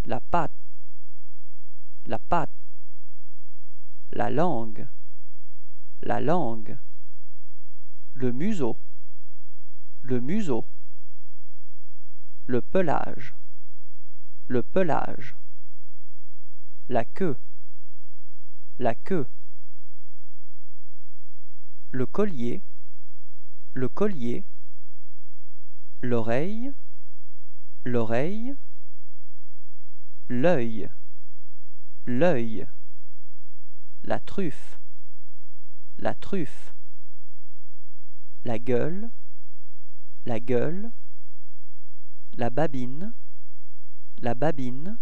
la patte, la patte, la langue, le museau, le museau, le pelage, la queue, le collier, l'oreille, l'œil, la truffe, la gueule, la babine,